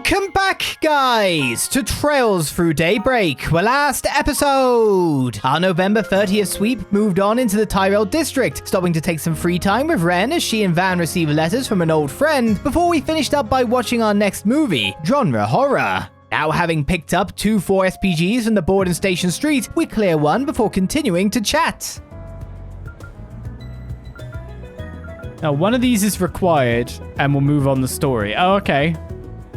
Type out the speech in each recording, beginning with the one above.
Welcome back, guys, to Trails Through Daybreak, our last episode. Our November 30th sweep moved on into the Tyrell District, stopping to take some free time with Ren as she and Van receive letters from an old friend, before we finished up by watching our next movie, genre horror. Now, having picked up 2 4 SPGs from the board and Station Street, we clear one before continuing to chat. Now, one of these is required and will move on the story. Oh, okay.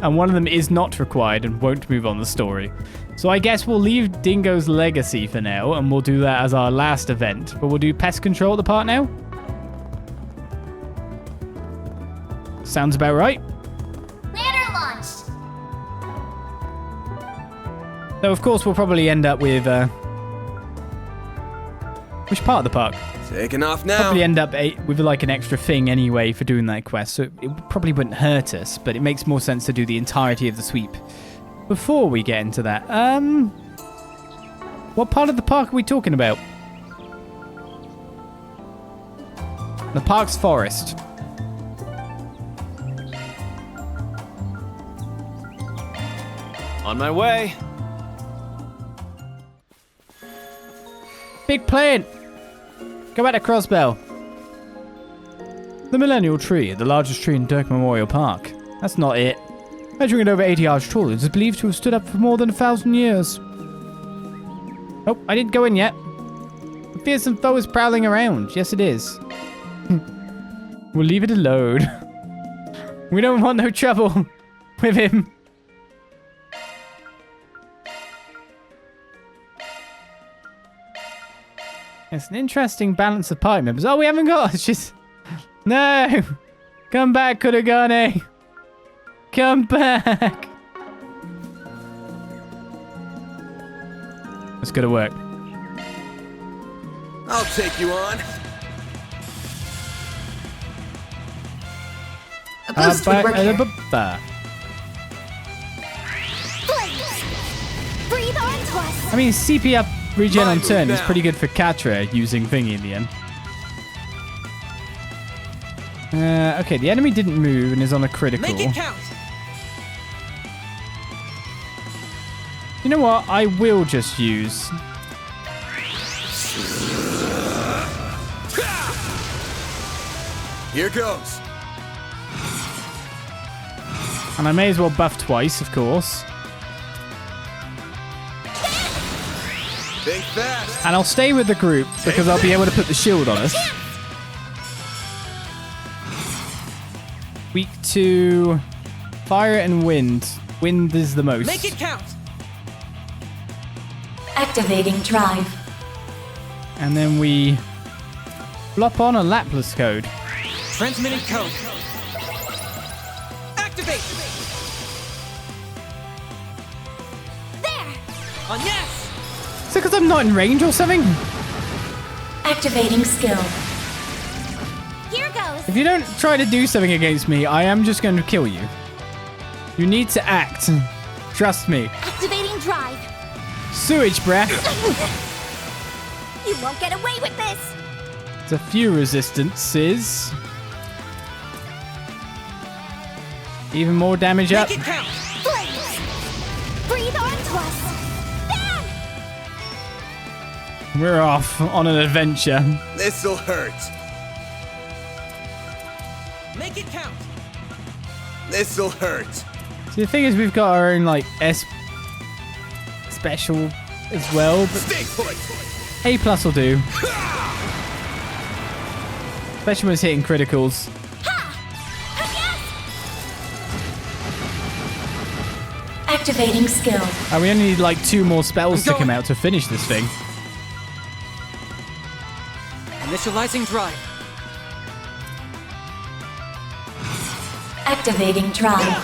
And one of them is not required and won't move on the story. So I guess we'll leave Dingo's Legacy for now, and we'll do that as our last event. But we'll do Pest Control at the part now. Sounds about right. Banner launched. Though, of course, we'll probably end up with... which part of the park? Taking off now. Probably end up with like an extra thing anyway for doing that quest, so it probably wouldn't hurt us, but it makes more sense to do the entirety of the sweep. Before we get into that, what part of the park are we talking about? The park's forest. On my way. Big plane! Go back to Crossbell. The Millennial Tree, the largest tree in Dirk Memorial Park. That's not it. Measuring at over 80 yards tall, it is believed to have stood up for more than 1,000 years. Oh, I didn't go in yet. A fearsome foe is prowling around. Yes, it is. We'll leave it alone. We don't want no trouble with him. It's an interesting balance of party members. Oh, we haven't got... It's just... No! Come back, Kuragane! Come back! That's gonna work. I'll take you on. A boost would work here. Breathe on to us. I mean, CP up regen on turn is pretty good for Katra using thingy in the end. Okay, the enemy didn't move and is on a critical. Make it count. You know what? I will just use... Here goes. And I may as well buff twice, of course. Think fast. And I'll stay with the group because I'll be able to put the shield on us. Weak to fire and wind. Wind is the most. Make it count. Activating drive. And then we flop on a Laplace code. Transmitting code. Activate. There. On yes. Is it because I'm not in range or something? Activating skill. Here goes. If you don't try to do something against me, I am just going to kill you. You need to act. Trust me. Activating drive. Sewage breath. You won't get away with this. There's a few resistances. Even more damage up. Make it count. Flames. Breathe on to us. We're off on an adventure. This'll hurt. Make it count. This'll hurt. See, the thing is, we've got our own, like, S special as well, but Stay put. A+ will do. Especially when it's hitting criticals. Activating skill. And we only need, like, 2 more spells to come out to finish this thing. Initializing drive. Activating drive.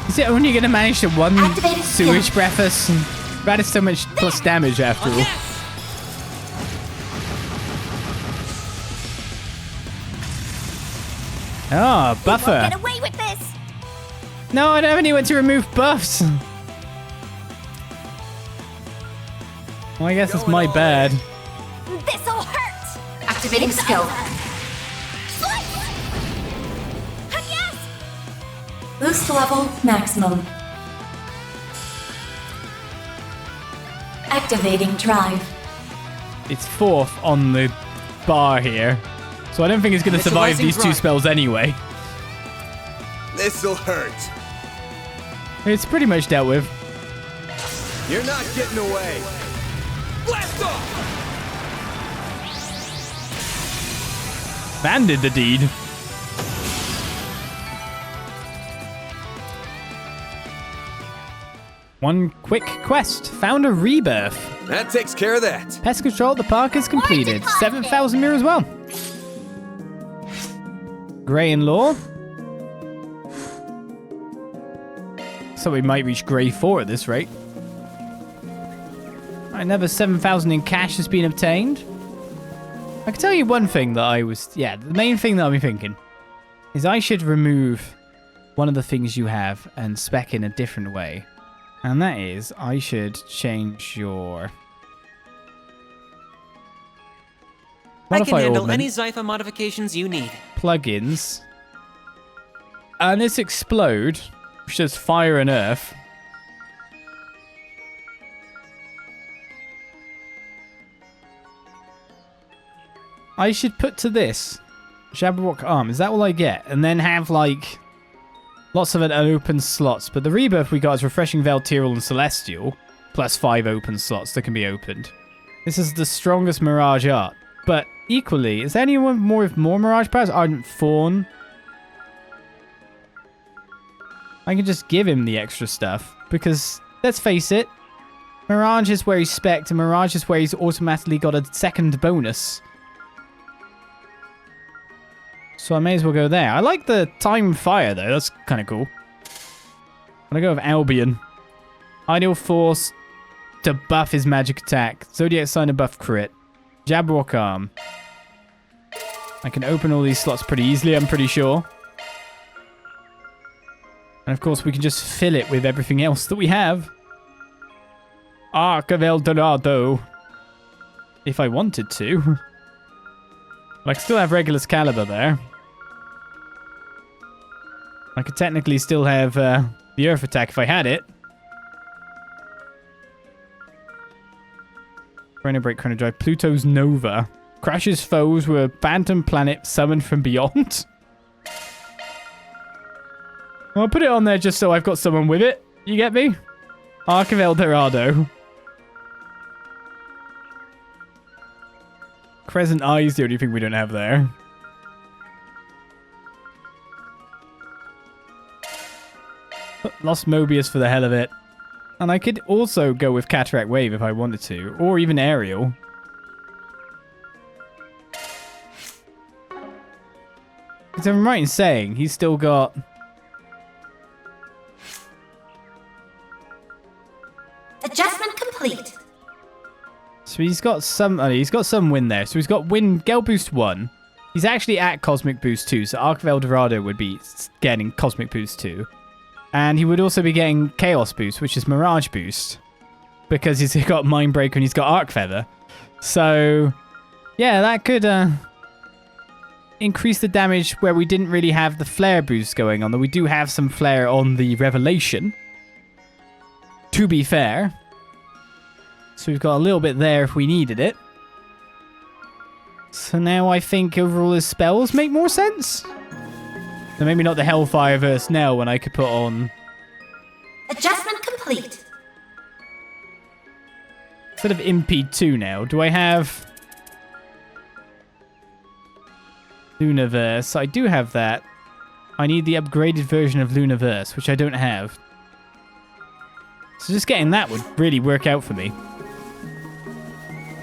Is it only going to manage to one Activated sewage skill. breath us? That is so much plus damage after all. Ah, buffer. Get away with this. No, I don't have anyone to remove buffs. Well, I guess it's my bad. This'll hurt! Activating skill. Slice! Yes! Boost level maximum. Activating drive. It's 4th on the bar here. So I don't think it's going to survive these 2 spells anyway. This'll hurt. It's pretty much dealt with. You're not getting away. Blast off! Man did the deed. One quick quest. Found a rebirth. That takes care of that. Pest control at the park is completed. 7,000 mirror as well. Grey in law. So we might reach Grey 4 at this rate. Another 7,000 in cash has been obtained. I can tell you one thing that the main thing that I'll be thinking is I should remove one of the things you have and spec in a different way. And that is, I should change your... I can handle augment, any Zypher modifications you need. plugins. And this explode, which does fire and earth. I should put to this. Jabberwock arm. Is that all I get? And then have, like, lots of unopened slots. But the rebirth we got is Refreshing Veil, Tyrrell, and Celestial. Plus 5 open slots that can be opened. This is the strongest Mirage art. But equally, is there anyone more with more Mirage powers? Ardent Fawn. I can just give him the extra stuff. Because, let's face it, Mirage is where he's spec'd, and Mirage is where he's automatically got a second bonus. So I may as well go there. I like the time fire, though. That's kind of cool. I'm going to go with Albion. Ideal Force to buff his magic attack. Zodiac Sign to buff crit. Jabberwock Arm. I can open all these slots pretty easily, I'm pretty sure. And of course, we can just fill it with everything else that we have. Arc of El Dorado. If I wanted to. I still have Regulus Caliber there. I could technically still have the Earth Attack if I had it. Chrono Break, Chrono Drive, Pluto's Nova. Crashes foes with a phantom planet summoned from beyond. I'll put it on there just so I've got someone with it. You get me? Arc of El Dorado. Crescent Eye is the only thing we don't have there. Lost Mobius for the hell of it. And I could also go with Cataract Wave if I wanted to. Or even Aerial. Because I'm right in saying he's still got... Adjustment complete. So he's got some win there. So he's got win Gale Boost 1. He's actually at Cosmic Boost 2. So Arc of El Dorado would be getting Cosmic Boost 2. And he would also be getting Chaos Boost, which is Mirage Boost. Because he's got Mind Breaker and he's got Arc Feather. So, yeah, that could increase the damage where we didn't really have the Flare boost going on. Though we do have some Flare on the Revelation. To be fair. So we've got a little bit there if we needed it. So now I think overall his spells make more sense. So maybe not the Hellfire versus Nell when I could put on... Adjustment complete. Instead of Impede 2 now, do I have... Lunaverse? I do have that. I need the upgraded version of Lunaverse, which I don't have. So just getting that would really work out for me.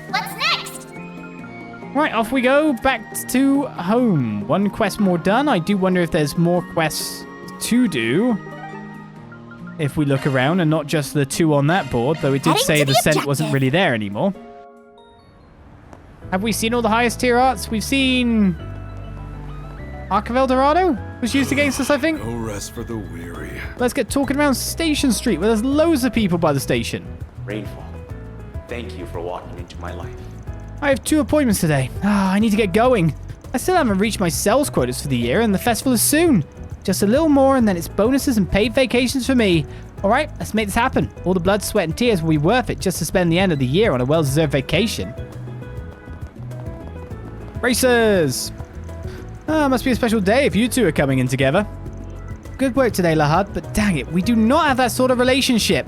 What's next? Right, off we go. Back to home. One quest more done. I do wonder if there's more quests to do. If we look around and not just the 2 on that board, though it did say the scent wasn't really there anymore. Have we seen all the highest tier arts? We've seen... Arc of El Dorado was used against us, I think. No rest for the weary. Let's get talking around Station Street, where there's loads of people by the station. Rainfall, thank you for walking into my life. I have 2 appointments today. I need to get going. I still haven't reached my sales quotas for the year, and the festival is soon. Just a little more, and then it's bonuses and paid vacations for me. All right, let's make this happen. All the blood, sweat, and tears will be worth it just to spend the end of the year on a well-deserved vacation. Racers! Must be a special day if you two are coming in together. Good work today, Lahad, but dang it, we do not have that sort of relationship.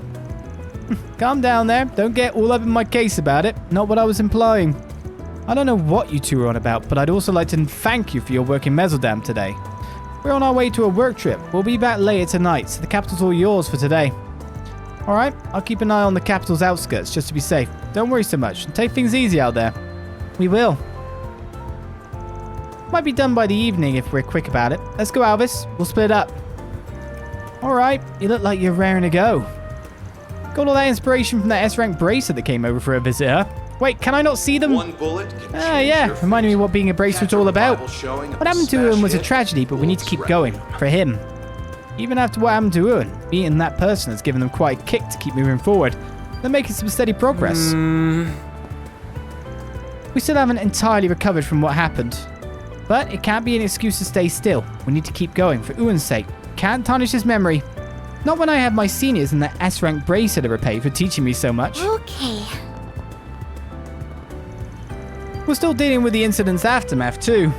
Calm down there. Don't get all up in my case about it. Not what I was implying. I don't know what you two are on about, but I'd also like to thank you for your work in Mezzaldam today. We're on our way to a work trip. We'll be back later tonight, so the capital's all yours for today. Alright, I'll keep an eye on the capital's outskirts just to be safe. Don't worry so much, and take things easy out there. We will. Might be done by the evening if we're quick about it. Let's go, Alvis. We'll split up. Alright, you look like you're raring to go. Got all that inspiration from that S-rank bracer that came over for a visit, huh? Wait, can I not see them? One bullet can change Yeah. your Reminded me what being a bracelet's all about. What happened to him was a tragedy, but we need to keep going. For him. Even after what happened to Owen, meeting that person has given them quite a kick to keep moving forward. They're making some steady progress. We still haven't entirely recovered from what happened. But it can't be an excuse to stay still. We need to keep going for Owen's sake. Can't tarnish his memory. Not when I have my seniors and that S-rank bracer to repay for teaching me so much. Okay. We're still dealing with the incident's aftermath too.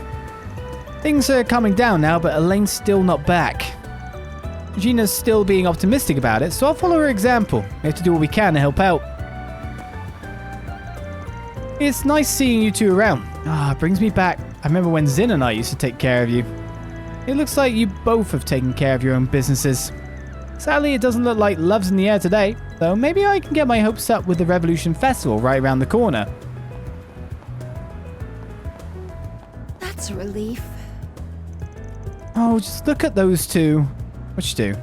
Things are calming down now, but Elaine's still not back. Gina's still being optimistic about it, so I'll follow her example. We have to do what we can to help out. It's nice seeing you two around. It brings me back. I remember when Zin and I used to take care of you. It looks like you both have taken care of your own businesses. Sadly, it doesn't look like love's in the air today, though maybe I can get my hopes up with the Revolution Festival right around the corner. That's a relief. Oh, just look at those two. What you do?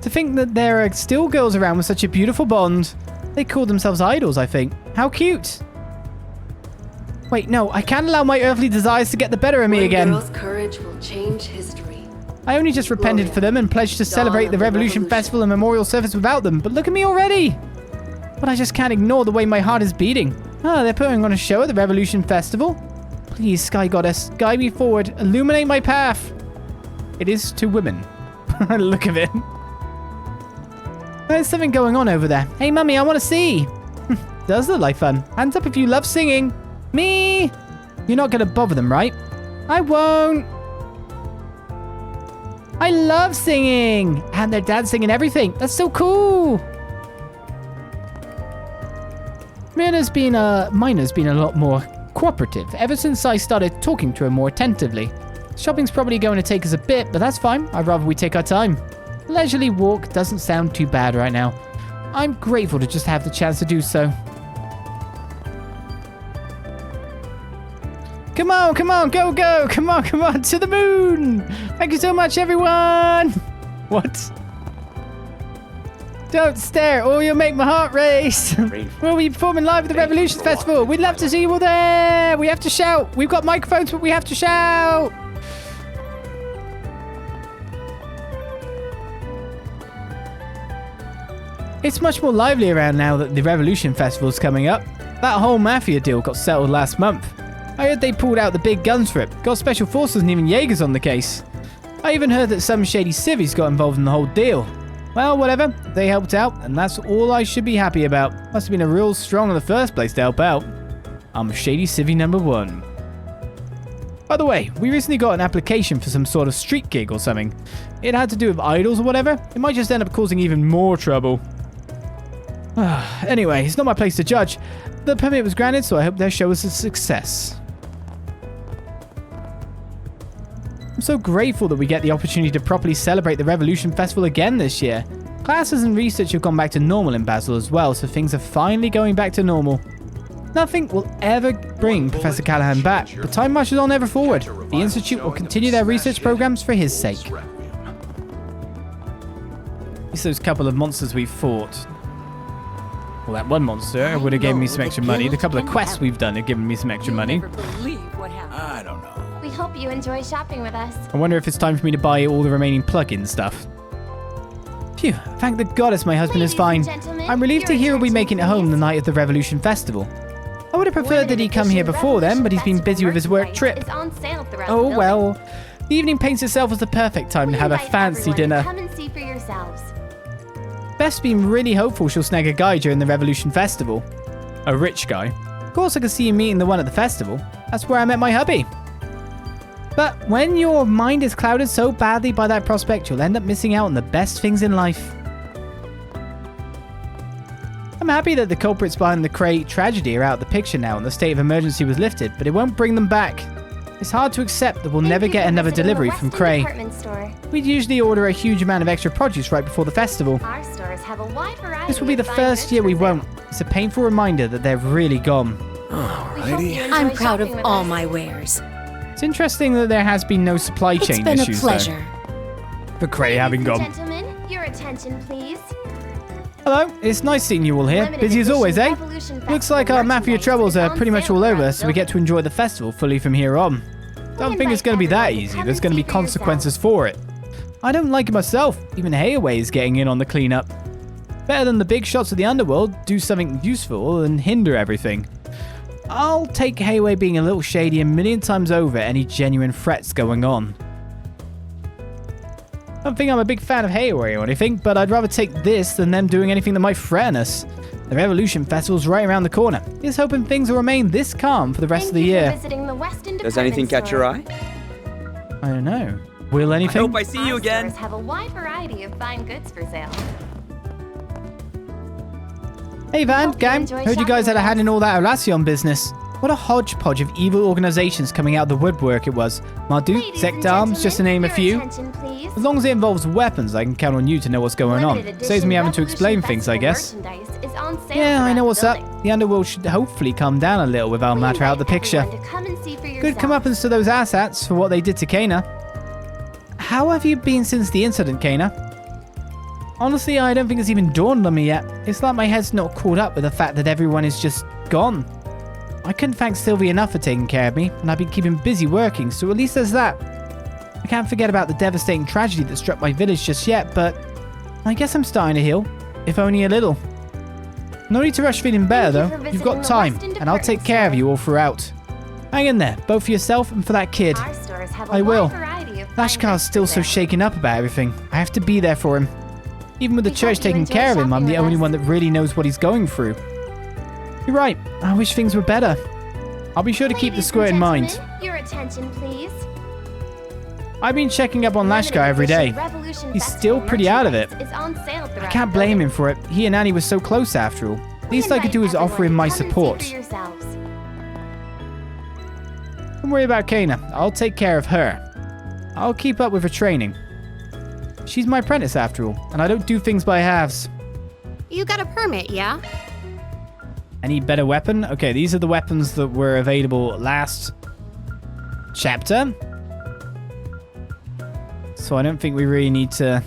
To think that there are still girls around with such a beautiful bond. They call themselves idols, I think. How cute. Wait, no, I can't allow my earthly desires to get the better of me again. One girl's courage will change history. I only just repented for them and pledged to celebrate the Revolution Festival and Memorial Service without them, but look at me already! But I just can't ignore the way my heart is beating. They're putting on a show at the Revolution Festival? Please, Sky Goddess, guide me forward, illuminate my path! It is to women. Look at it. There's something going on over there. Hey, Mummy, I want to see! Does look like fun. Hands up if you love singing! Me! You're not going to bother them, right? I won't! I love singing! And their dancing and everything. That's so cool! Miner's been a lot more cooperative ever since I started talking to her more attentively. Shopping's probably going to take us a bit, but that's fine. I'd rather we take our time. A leisurely walk doesn't sound too bad right now. I'm grateful to just have the chance to do so. Come on, go, come on, to the moon! Thank you so much, everyone! What? Don't stare, or you'll make my heart race! We'll be performing live at the Revolution Festival! We'd love to see you all there! We have to shout! We've got microphones, but we have to shout! It's much more lively around now that the Revolution Festival's coming up. That whole Mafia deal got settled last month. I heard they pulled out the big guns for it. Got special forces and even Jaegers on the case. I even heard that some shady civvies got involved in the whole deal. Well, whatever. They helped out, and that's all I should be happy about. Must have been a real strong in the first place to help out. I'm shady civvy number 1. By the way, we recently got an application for some sort of street gig or something. It had to do with idols or whatever. It might just end up causing even more trouble. Anyway, it's not my place to judge. The permit was granted, so I hope their show was a success. I'm so grateful that we get the opportunity to properly celebrate the Revolution Festival again this year. Classes and research have gone back to normal in Basel as well, so things are finally going back to normal. Nothing will ever bring Professor Callahan back, but time marches on ever forward. The Institute will continue their research programs for his sake. It's those couple of monsters we've fought. Well, that one monster would have given me some extra money. The couple of quests we've done have given me some extra money. I don't know. We hope you enjoy shopping with us. I wonder if it's time for me to buy all the remaining plug-in stuff. Phew, thank the goddess my husband is fine. Ladies and gentlemen, I'm relieved to your hear we'll be attention, making it home the please. night of the Revolution Festival. I would have preferred that he come here before then, but he's been busy with his work trip. Oh well. The evening paints itself as the perfect time to have a fancy dinner. Come and see for yourselves. Best's been really hopeful she'll snag a guy during the Revolution Festival. A rich guy. Of course I could see you meeting the one at the festival. That's where I met my hubby. But when your mind is clouded so badly by that prospect, you'll end up missing out on the best things in life. I'm happy that the culprits behind the Cray tragedy are out of the picture now and the state of emergency was lifted, but it won't bring them back. It's hard to accept that we'll never get another delivery from Cray. We'd usually order a huge amount of extra produce right before the festival. Our stores have a wide variety. This will be the first year we won't. It's a painful reminder that they're really gone. I'm proud of all my wares. It's interesting that there has been no supply chain issues, It's been a pleasure. For Cray having gone. Gentlemen, your attention, please. Hello, it's nice seeing you all here. Busy as always, eh? Looks like our Mafia troubles are pretty much all over, so we get to enjoy the festival fully from here on. Don't think it's going to be that easy. There's going to be consequences for it. I don't like it myself. Even Hayaway is getting in on the cleanup. Better than the big shots of the underworld, do something useful and hinder everything. I'll take Hayaway being a little shady a million times over any genuine threats going on. I don't think I'm a big fan of Hayaway or anything, but I'd rather take this than them doing anything that might threaten us. The Revolution Festival's right around the corner. Here's hoping things will remain this calm for the rest of the year. Does anything catch your eye? I don't know. Will anything? I hope I see you again. Our stores have a wide variety of fine goods for sale. Hey Van, Hope you gang. enjoy Heard you guys had a shopping hand in all that Horacion business. What a hodgepodge of evil organizations coming out of the woodwork it was. Marduk, Ladies and Sectarms, just to name a your few. attention, please. As long as it involves weapons, I can count on you to know what's going on. Limited Saves me edition having to explain Revolution things, I guess. Festival merchandise is on sale Yeah, I throughout know what's the up. building. The underworld should hopefully calm down a little with our We matter out of the invite picture. everyone to come and see for Good yourselves. comeuppance to those asshats for what they did to Kana. How have you been since the incident, Kana? Honestly, I don't think it's even dawned on me yet. It's like my head's not caught up with the fact that everyone is just gone. I couldn't thank Sylvie enough for taking care of me, and I've been keeping busy working, so at least there's that. I can't forget about the devastating tragedy that struck my village just yet, but I guess I'm starting to heal, if only a little. No need to rush feeling better, Thank you for though. You've got visiting the time, Weston and I'll take Department care of Store. you all throughout. Hang in there, both for yourself and for that kid. Our stores have a I will. wide variety of fine Lashkar's goods still for so sale. shaken up about everything. I have to be there for him. Even with the We church hope you taking enjoy care of him, I'm shopping the with only us. one that really knows what he's going through. You're right. I wish things were better. I'll be sure to keep the Ladies square and in mind. gentlemen, your attention, please. I've been checking up on Limited Lashkar every day. edition Revolution He's Festival still pretty out of it. merchandise is on sale I throughout can't the blame building. him for it. He and Annie were so close after all. We Least I could invite do is offer him everyone my to come and see support. for yourselves. Don't worry about Kana. I'll take care of her. I'll keep up with her training. She's my apprentice after all, and I don't do things by halves. You got a permit, yeah? Any better weapon? Okay, these are the weapons that were available last chapter. So I don't think we really need to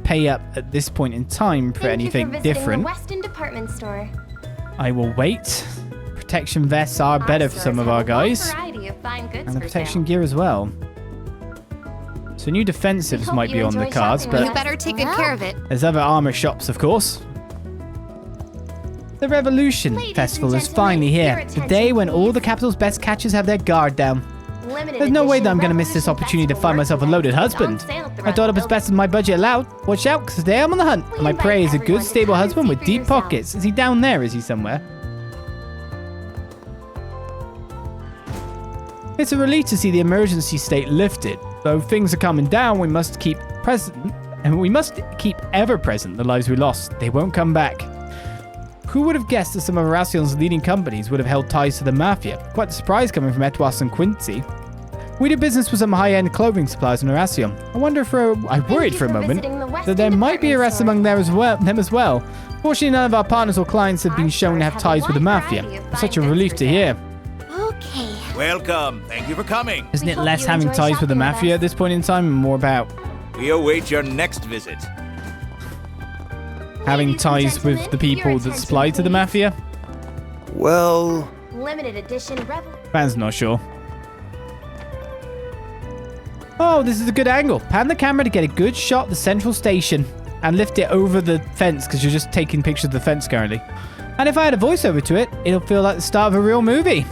pay up at this point in time for Thank you anything for visiting different. The Weston Department Store. I will wait. Protection vests are Our better for stores some of have our a wide guys. variety of fine goods And the for protection sale. gear as well. So new We defensives hope might you be on the enjoy cards, shopping with You but us. better take good care of it. there's other armor shops, of course. The Revolution Ladies and Festival is gentlemen, finally here. your The day attention, when all please. the capital's best catchers have their guard down. Limited There's no way that I'm edition going to miss this Revolution opportunity to Festival find myself a loaded merchandise is on husband. sale I throughout thought up the as best as my budget allowed. Watch out, because today I'm on the hunt. We And my invite prey is a everyone good, to stable come and husband see with for deep yourselves. pockets. Is he down there? Is he somewhere? It's a relief to see the emergency state lifted. Though things are calming down, we must keep present, and we must keep ever present the lives we lost. They won't come back. Who would have guessed that some of Horacion's leading companies would have held ties to the Mafia? Quite a surprise coming from Etwas and Quincy. We do business with some high-end clothing suppliers in Horacion. I wonder if I worried you for a for moment visiting the Weston that there might be Department arrests Store. among them as well. Fortunately, none of our partners or clients have been Our shown to stores have have a ties with the wide Mafia. variety of Such a fine goods relief for to sale. hear. Okay. Welcome. Thank you for coming. Isn't We it hope less you having enjoy ties with the shopping with Mafia us. at this point in time and more about We await your next visit. having Ladies and ties with gentlemen, the people your that attention, supply to the please. Mafia? Well, Limited edition Van's not sure. Oh, this is a good angle. Pan the camera to get a good shot of the central station and lift it over the fence because you're just taking pictures of the fence currently. And if I add a voiceover to it, it'll feel like the start of a real movie.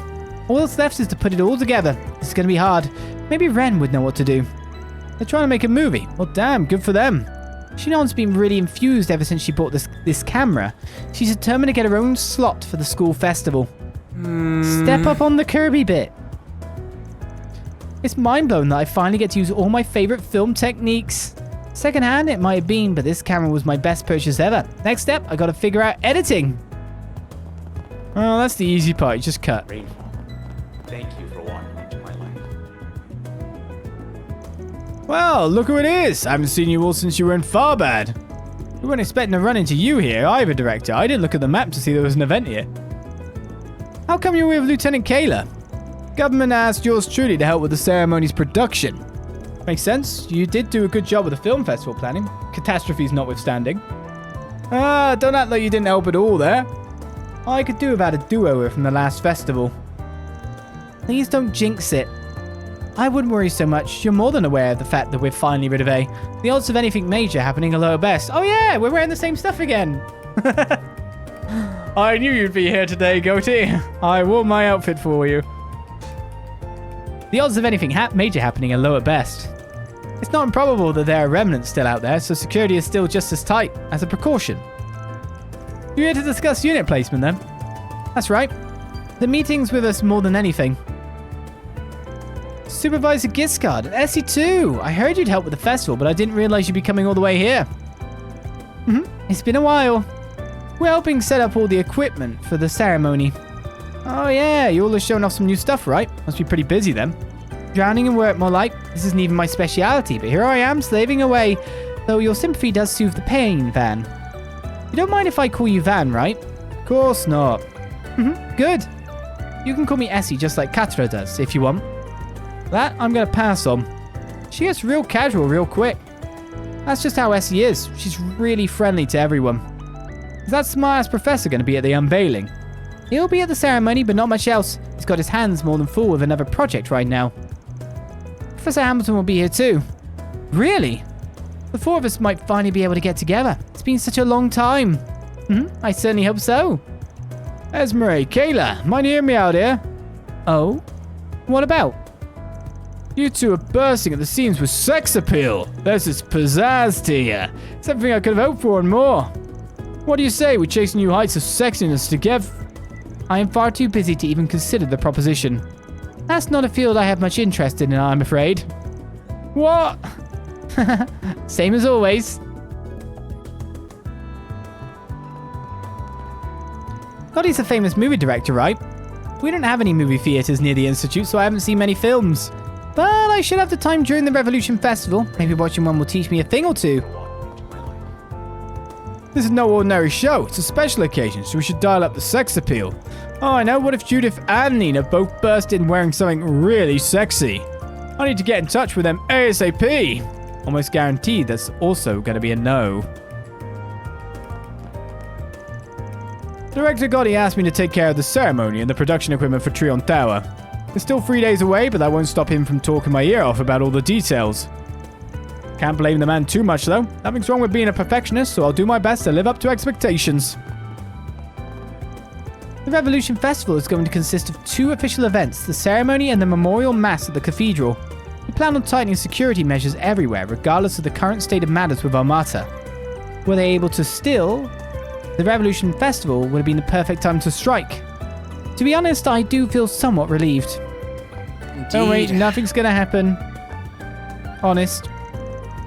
All that's left is to put it all together. It's going to be hard. Maybe Ren would know what to do. They're trying to make a movie. Well, damn, good for them. Nihon's been really infused ever since she bought this camera. She's determined to get her own slot for the school festival. Step up on the Kirby bit. It's mind-blowing that I finally get to use all my favorite film techniques. Secondhand, it might have been, but this camera was my best purchase ever. Next step, I gotta figure out editing. Oh, that's the easy part. You just cut. Thank you for walking into my life. Well, look who it is. I haven't seen you all since you were in Farbad. We weren't expecting to run into you here either, Director. I didn't look at the map to see there was an event here. How come you're with Lieutenant Kayla? Government asked yours truly to help with the ceremony's production. Makes sense. You did do a good job with the film festival planning. Catastrophes notwithstanding. Don't act like you didn't help at all there. I could do without a do-over from the last festival. Please don't jinx it. I wouldn't worry so much. You're more than aware of the fact that we're finally rid of A. The odds of anything major happening are low at best. Oh yeah, we're wearing the same stuff again. I knew you'd be here today, Goatee. I wore my outfit for you. The odds of anything major happening are low at best. It's not improbable that there are remnants still out there, so security is still just as tight, as a precaution. You're here to discuss unit placement, then? That's right. The meeting's with us more than anything. Supervisor Giscard at SE2. I heard you'd help with the festival, but I didn't realize you'd be coming all the way here. It's been a while. We're helping set up all the equipment for the ceremony. Oh yeah, you all are showing off some new stuff, right? Must be pretty busy then. Drowning in work, more like. This isn't even my speciality, but here I am, slaving away. Though your sympathy does soothe the pain, Van. You don't mind if I call you Van, right? Of course not. Good. You can call me Essie just like Katra does, if you want. That I'm gonna pass on. She gets real casual real quick. That's just how Essie is. She's really friendly to everyone. Is that smart-ass professor gonna be at the unveiling? He'll be at the ceremony, but not much else. He's got his hands more than full with another project right now. Professor Hamilton will be here too. Really? The four of us might finally be able to get together. It's been such a long time. I certainly hope so. Esmeralda, Kayla, mind you hear me out here? Oh? What about? You two are bursting at the seams with sex appeal. There's this pizzazz to you. Something I could have hoped for and more. What do you say we chase new heights of sexiness together? I am far too busy to even consider the proposition. That's not a field I have much interest in, I'm afraid. What? Same as always. Dottie's a famous movie director, right? We don't have any movie theaters near the Institute, so I haven't seen many films. But I should have the time during the Revolution Festival. Maybe watching one will teach me a thing or two. This is no ordinary show. It's a special occasion, so we should dial up the sex appeal. Oh, I know. What if Judith and Nina both burst in wearing something really sexy? I need to get in touch with them ASAP. Almost guaranteed that's also going to be a no. Director Gotti asked me to take care of the ceremony and the production equipment for Trion Tower. It's still 3 days away, but that won't stop him from talking my ear off about all the details. Can't blame the man too much, though. Nothing's wrong with being a perfectionist, so I'll do my best to live up to expectations. The Revolution Festival is going to consist of 2 official events, the ceremony and the memorial mass at the cathedral. We plan on tightening security measures everywhere, regardless of the current state of matters with Armata. Were they able to still? The Revolution Festival would have been the perfect time to strike. To be honest, I do feel somewhat relieved. Indeed. Don't wait, nothing's gonna happen. Honest.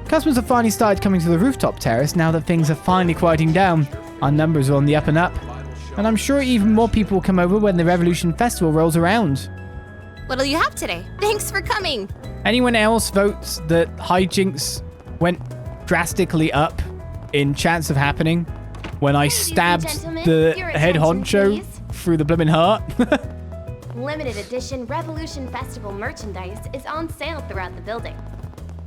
Customers have finally started coming to the rooftop terrace now that things are finally quieting down. Our numbers are on the up and up. And I'm sure even more people will come over when the Revolution Festival rolls around. What'll you have today? Thanks for coming. Anyone else votes that hijinks went drastically up in chance of happening when I stabbed the head honcho through the blimmin' heart? Limited edition Revolution Festival merchandise is on sale throughout the building.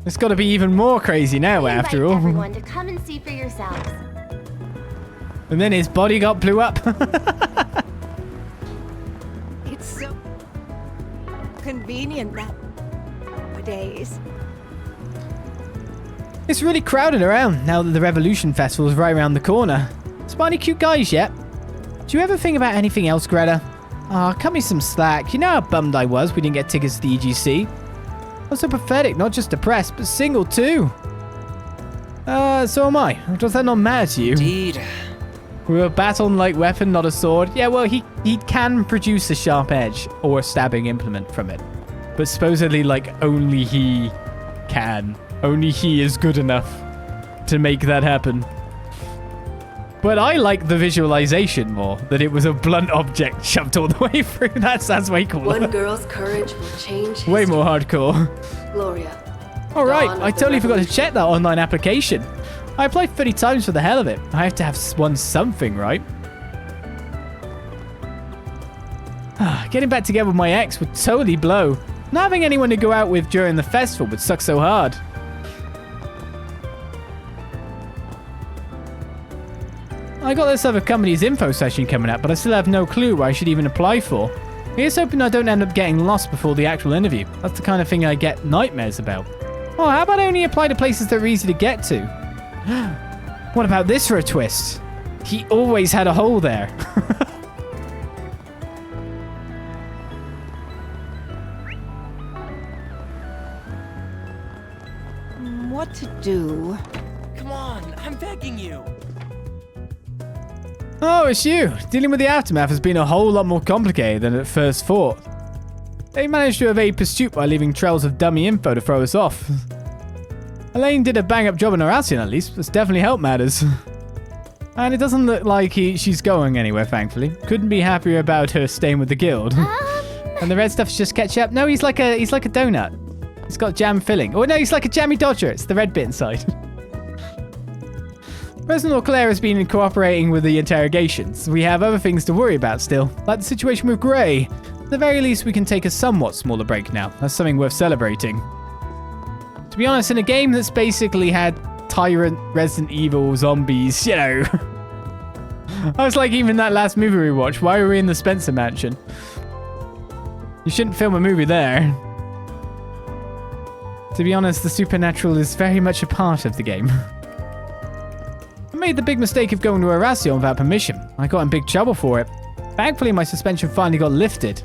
It's got to be even more crazy now, after all. Everyone to come and see for yourselves. And then his body got blew up. It's so convenient nowadays. It's really crowded around now that the Revolution Festival is right around the corner. Spot any cute guys yet? Do you ever think about anything else, Greta? Aw, cut me some slack. You know how bummed I was we didn't get tickets to the EGC? I was so pathetic, not just depressed, but single too. So am I. Does that not matter to you? Indeed. We're a baton-like weapon, not a sword. Yeah, well, he can produce a sharp edge or a stabbing implement from it. But supposedly, like, only he can. Only he is good enough to make that happen. But I like the visualization more, that it was a blunt object shoved all the way through. That's way cooler. One girl's courage will change Way history. more hardcore. Gloria. All right, Dawn of I the totally forgot to Revolution. check that online application. I applied 30 times for the hell of it. I have to have won something, right? Getting back together with my ex would totally blow. Not having anyone to go out with during the festival would suck so hard. I got this other company's info session coming up, but I still have no clue where I should even apply for. Here's hoping I don't end up getting lost before the actual interview. That's the kind of thing I get nightmares about. Oh, how about I only apply to places that are easy to get to? What about this for a twist? He always had a hole there. What to do? Come on, I'm begging you. Oh, it's you. Dealing with the aftermath has been a whole lot more complicated than at first thought. They managed to evade pursuit by leaving trails of dummy info to throw us off. Elaine did a bang-up job on Horatio, at least. That's definitely helped matters. And it doesn't look like she's going anywhere, thankfully. Couldn't be happier about her staying with the guild. And the red stuff's just ketchup. No, he's like a donut. He's got jam filling. Oh no, he's like a jammy dodger. It's the red bit inside. President Auclair has been cooperating with the interrogations. We have other things to worry about still, like the situation with Gray. At the very least, we can take a somewhat smaller break now. That's something worth celebrating. To be honest, in a game that's basically had Tyrant, Resident Evil, zombies, you know. I was like, even that last movie we watched, why were we in the Spencer Mansion? You shouldn't film a movie there. To be honest, the supernatural is very much a part of the game. I made the big mistake of going to Horatio without permission. I got in big trouble for it. Thankfully, my suspension finally got lifted.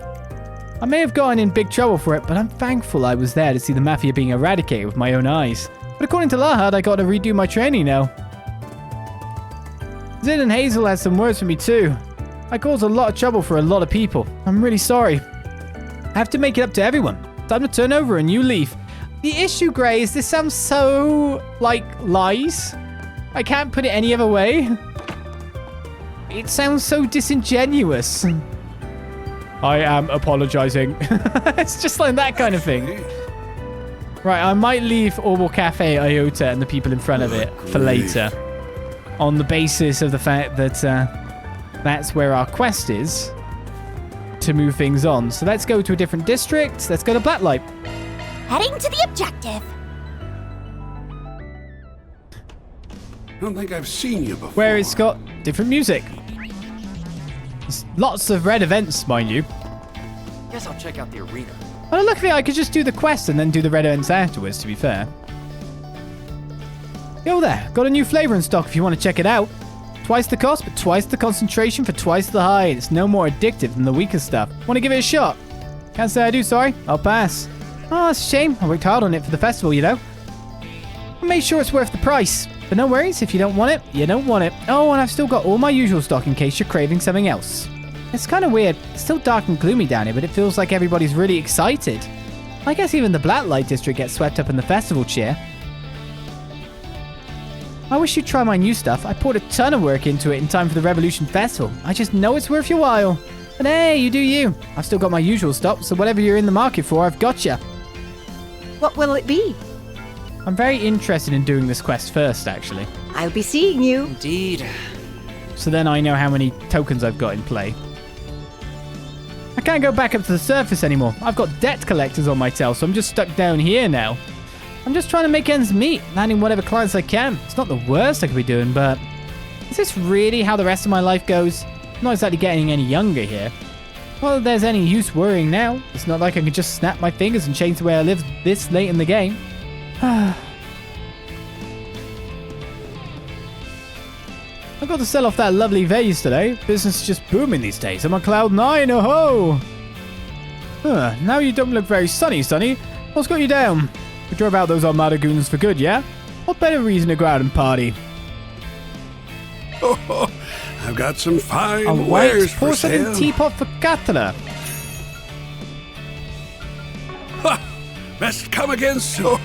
I may have gotten in big trouble for it, but I'm thankful I was there to see the Mafia being eradicated with my own eyes. But according to Lahad, I got to redo my training now. Zid and Hazel had some words for me too. I caused a lot of trouble for a lot of people. I'm really sorry. I have to make it up to everyone. Time to turn over a new leaf. The issue, Gray, is this sounds so, like, lies. I can't put it any other way. It sounds so disingenuous. I am apologizing. It's just like that kind of thing. Right, I might leave Orbital Cafe Iota and the people in front of it for later. On the basis of the fact that that's where our quest is to move things on. So let's go to a different district. Let's go to Blacklight. Heading to the objective. I don't think I've seen you before. Where it's got different music. There's lots of red events, mind you. Guess I'll check out the arena. Well, luckily I could just do the quest and then do the red events afterwards, to be fair. Yo there, got a new flavor in stock if you want to check it out. Twice the cost, but twice the concentration for twice the high. It's no more addictive than the weaker stuff. Want to give it a shot? Can't say I do, sorry. I'll pass. Oh, it's a shame. I worked hard on it for the festival, you know. I made sure it's worth the price. But no worries, if you don't want it, you don't want it. Oh, and I've still got all my usual stock in case you're craving something else. It's kind of weird. It's still dark and gloomy down here, but it feels like everybody's really excited. I guess even the Blacklight District gets swept up in the festival cheer. I wish you'd try my new stuff. I poured a ton of work into it in time for the Revolution Festival. I just know it's worth your while. But hey, you do you. I've still got my usual stock, so whatever you're in the market for, I've got you. What will it be? I'm very interested in doing this quest first, actually. I'll be seeing you. Indeed. So then I know how many tokens I've got in play. I can't go back up to the surface anymore. I've got debt collectors on my tail, so I'm just stuck down here now. I'm just trying to make ends meet, landing whatever clients I can. It's not the worst I could be doing, but is this really how the rest of my life goes? I'm not exactly getting any younger here. Well, if there's any use worrying now. It's not like I can just snap my fingers and change the way I live this late in the game. I've got to sell off that lovely vase today. Business is just booming these days. I'm on cloud 9, oh ho! Now you don't look very sunny, Sonny. What's got you down? We drove out those Armada goons for good, yeah? What better reason to go out and party? Oh, I've got some fine A wares white for porcelain sale. teapot for Katala. Ha! Best come again soon.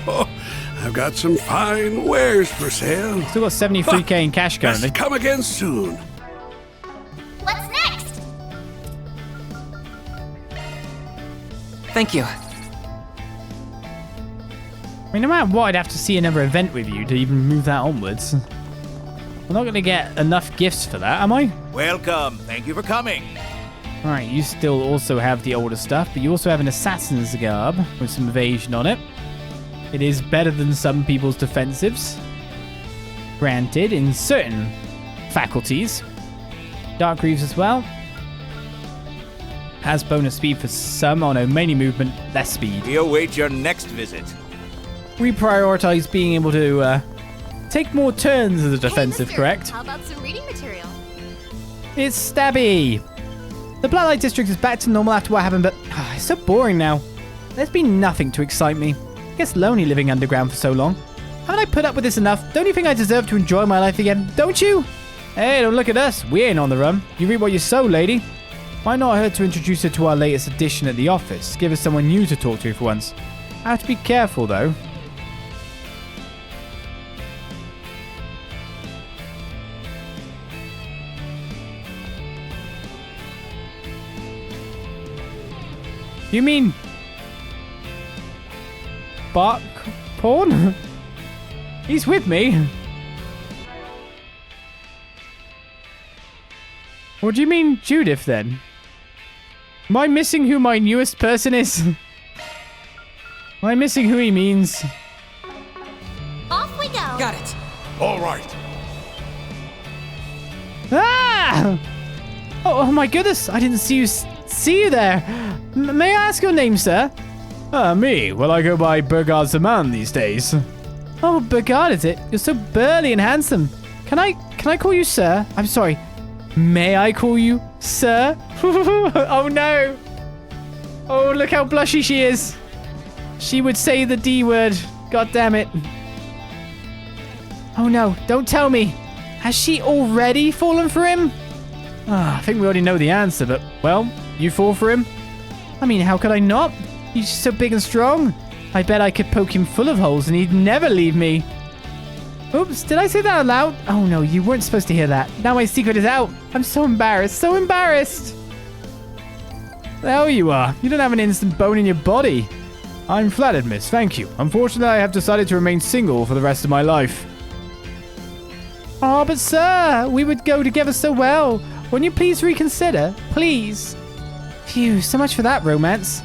I've got some fine wares for sale. Still got 73k in cash currently. Best come again soon. What's next? Thank you. I mean, no matter what, I'd have to see another event with you to even move that onwards. I'm not going to get enough gifts for that, am I? Welcome. Thank you for coming. Alright, you still also have the older stuff, but you also have an assassin's garb with some evasion on it. It is better than some people's defensives. Granted, in certain faculties. Dark Greaves as well. Has bonus speed for some, oh no, mainly movement, less speed. We await your next visit. We prioritize being able to take more turns as a defensive, Hey, mister, correct? How about some reading material? It's stabby. The Blacklight District is back to normal after what happened, but it's so boring now. There's been nothing to excite me. I guess lonely living underground for so long. Haven't I put up with this enough? Don't you think I deserve to enjoy my life again? Don't you? Hey, don't look at us. We ain't on the run. You reap what you sow, lady. Might not hurt to introduce her to our latest addition at the office. Give us someone new to talk to for once. I have to be careful, though. You mean bark porn? He's with me. What do you mean Judith then? Am I missing who my newest person is? Am I missing who he means? Off we go. Got it. All right. Ah! Oh my goodness! I didn't see you there. May I ask your name, sir? Me. Well, I go by Burgard Zaman these days. Oh, Burgard, is it? You're so burly and handsome. Can I call you sir? I'm sorry. May I call you sir? Oh no! Oh, look how blushy she is. She would say the D word. God damn it. Oh no, don't tell me. Has she already fallen for him? I think we already know the answer, but, well, you fall for him? I mean, how could I not? He's just so big and strong. I bet I could poke him full of holes and he'd never leave me. Oops, did I say that out loud? Oh no, you weren't supposed to hear that. Now my secret is out. I'm so embarrassed, so embarrassed. There you are. You don't have an instant bone in your body. I'm flattered, miss. Thank you. Unfortunately, I have decided to remain single for the rest of my life. Oh, but sir, we would go together so well. Won't you please reconsider? Please. Phew, so much for that romance.